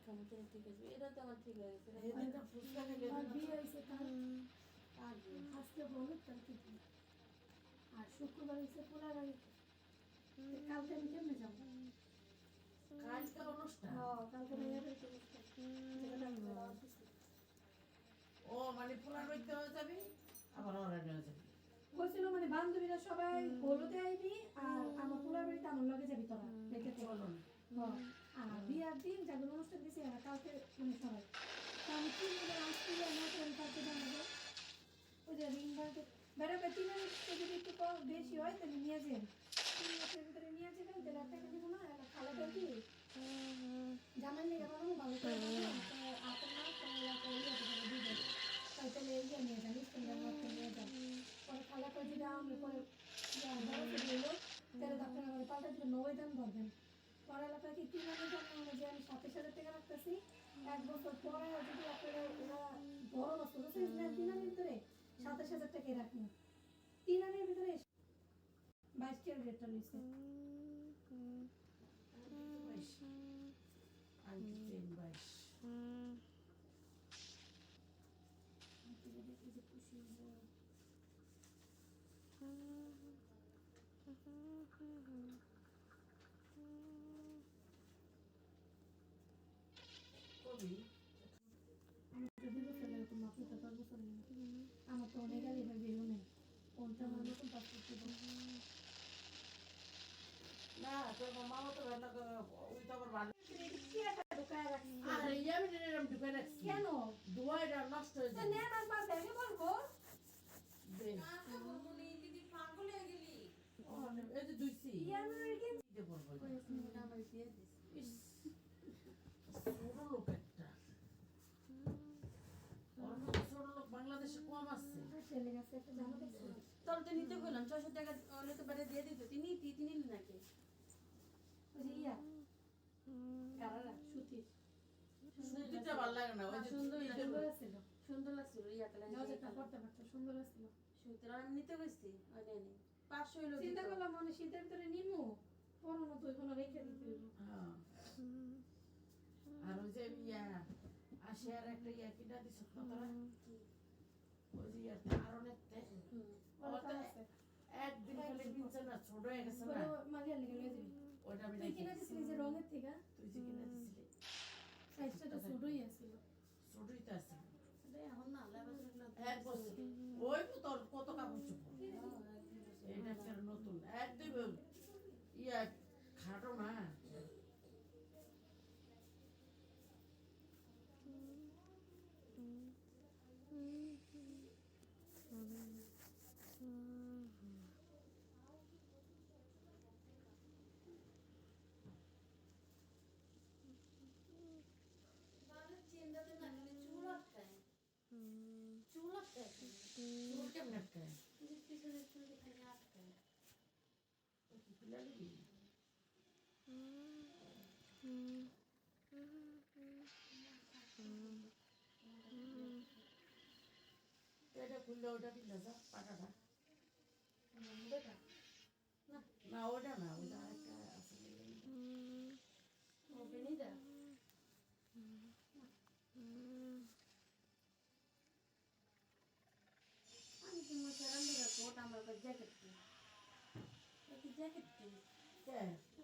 খাবো তাহলে ঠিক আছে। এটা তো আমার ঠিক হয়ে গেছে। এদিনটা ফুচকা খেলে আর বিয়ে হয়েছে কাল, আর বিয়ে। আজকে হলুদ তার কি আর শুক্রবার হয়েছে পোলা বাড়িতে। কালকে আমি কেমনে যাবো? কালকে অনুষ্ঠান। কালকে মেয়ের বাড়িতে অনুষ্ঠান। যেখানে আমি যাওয়ার কিছু। ও মানে পোলার বাড়িতে যাবি আবার ওরা নিয়ে যাবি। বলছিল মানে বান্ধবীরা সবাই হলুদে আইবি আর আমার পোলার বাড়িতে আমার লগে যাবি তোরা দেখে চলো না। আর বিয়ার দিন যেগুলো অনুষ্ঠান দিছি আর কালকে মানে সবাই তা আমি তিন দিনের আসতে আমার কালকে জানাবো ওই যে রিং বাড়িতে বেড়াবে 3 মিনিট যদি একটু বেশি হয় তাহলে নিয়ে যান 3 মিনিটের ভিতরে নিয়ে যাবেন তাহলে একটা দিব না খালাটা কি জামাই নিয়ে বানাবো ভালো করে আপনার না দিবেন তাহলে ইয়ে নিয়ে যান স্ট্যান্ডার্ড মাত্র নিয়ে যান পরে খালাটা যদি আমি পরে দিলো তাহলে আপনার আমার পাল্টা দিলে 90 দাম ধরবেন পরে এলাকায় কি 3 মিনিট জানেন যে আমি 27,000 টাকা রাখতেছি 1 বছর পরে যদি আপনারা ওরা বড় বছর আছে 3 মিনিটের ভিতরে 27,000 টাকা রাখুন 3 মিনিটের ভিতরে 22 টাকার রেটটা নিচ্ছে আমার তো অনেক আগে বেরো নেই কোনটা আমার নতুন পাসপোর্ট না তোর মামা তো ভালো ওই তো আবার ভালো আর আমি এরকম ঢুকে রাখছি কেন দুয়াইটা নষ্ট হয়ে যায় নেন আর পাশে আগে বলবো এই যে দুইছি দিতে বলবো আমার দিয়ে দিস। ইস ছোট লোক একটা ওর মতো ছোট লোক বাংলাদেশে কম আছে ছেলে গেছে একটা জামা দেখছো তোর তো নিতে গেলাম 600 টাকা হলে তো বাইরে দিয়ে দিত তুই নিলি নাকি? ওই যে ইয়া কারারা সুতির সুতিটা ভালো লাগে না ওই যে সুন্দর সুন্দর ছিল সুন্দর লাগছিল ইয়াতে নজরটা পড়তে পারতো সুন্দর ছিল সুতরাং আমি নিতে গেছি ওই নেই 500 হইলো চিন্তা করলাম মনে শীতের ভিতরে নিমু পরনো তো এখনো রেখে দিতে হইব হ্যাঁ। আর ওই যে ইয়া আসে আর একটা ইয়া কিনা দিছ তোরা ওই যে ইয়াতে আরনেতে একদিন খালি কিনছে না ছোট হয়ে গেছে না মালিয়ার লেগে লয়ে দিবি ওইটা আমি তুই কিনে দিছিলি যে রঙের থেকে তুই যে কিনা দিছিলি সাইজটা তো ছোটই আছিল ছোটই তো আছে এখন না এক বছর ওই তো তোর কত কাপড় চোপড় এটা একটা নতুন একদম ইয়া খাটো না চিন্তাতে না চুল আটকায় চুল আটকায় চুল কেমন একটা পিছনের চুল এখানে আটকায় এটা খুললে ওটা কিনলে যা পাটাটা না না ওটা না ওটা আরেকটা আছে ওকে নিয়ে যা আমি কি মনে করেন কোট আমার জ্যাকেট কি জ্যাকেট কি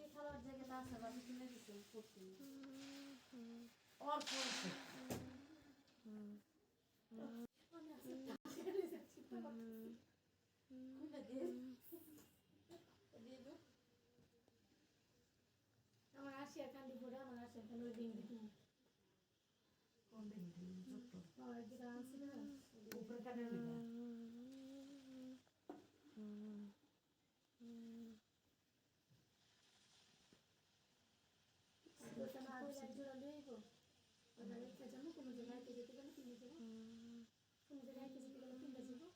এই খালার জ্যাকেট আছে বাকি কিনে দিতে পড়তে और कौन से খুলে দিয়ে দিয়ে দো আমার আসিয়া কান্দি পড়ে আমার আসিয়া কান্দি রিং দিতে कौन दिन छोट আর যেটা আছে না ऊपर का नहीं लगा ওটা না কইলে জোড়া লইব ওটা রেখে যাবো কোনো জায়গায় যেতে গেলে কিনে যাবো কোনো জায়গায় যেতে গেলে কিনে যাবো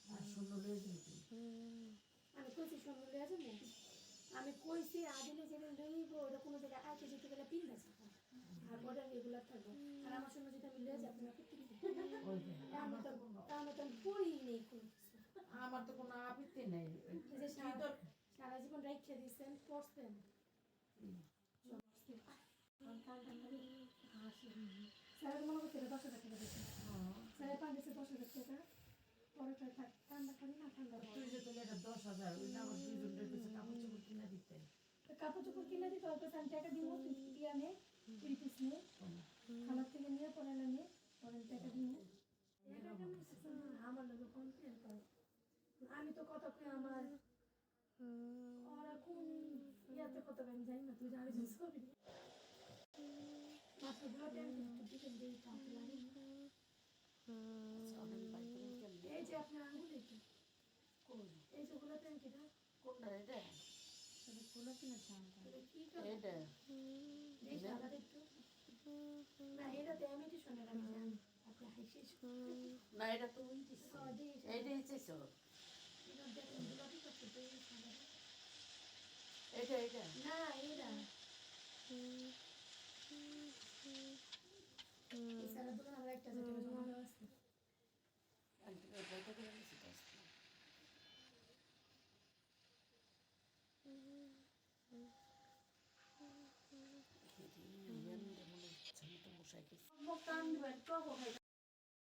আর সুন্দর হয়ে যেত আমি কইছি সুন্দর লয়ে যাবো আমি কইছি আদিলে যেটা লইব ওটা কোনো জায়গায় আইতে যেতে গেলে কিনে যাবো আর ওটা রেগুলার থাকবো আর আমার সঙ্গে যদি আমি লয়ে যাবো আপনাকে ওই যে আমার তো পড়ি নেই কোনো কিছু আমার তো কোনো আপত্তি নেই এই যে সারা জীবন রেখে দিয়েছেন পড়তেন দিচ্ছে স্যারের মনে করছে এটা 10,000 টাকা দিচ্ছে স্যারের পান দিচ্ছে 10,000 টাকা পরে থাক ঠান্ডা খালি না ঠান্ডা তুই যে তোলে এটা 10,000 ওইটা আমার দুইজনের কাছে কাপড় চোপড় কিনে দিতে কাপড় চোপড় কিনে দিতে হবে আমি টাকা দিব তুই ইয়া নে 3 পিস নে খাবার থেকে নিয়ে পরে নে পরে টাকা দিব আমার লোক কমপ্লেন করে আমি তো কত আমার ওরা কোন ইয়াতে কত আমি জানি না তুই জানিস ছবি মাথাগুলো ট্যাঙ্কি দিকে দিয়ে কাপ লাগে এই যে আপনার আঙুল এই যে গুলো ট্যাঙ্কিটা কোনটা এটা ফুলো কিনে শান্তা কি করে এটা এই জায়গাটা একটু না এটাতে আমি কি শুনে রাখি জানি আপনি হাসিস না এটা তো ওই দিছে এইটাই চাইছো এটা দেখুন গুলাটি করতে দেই এটা এটা না এটা এই সারা দুটো আমরা একটা যেটা জমা দেওয়া আছে আন্টি এটা করে নিছি তো মুখ কান দিবেন টক খাই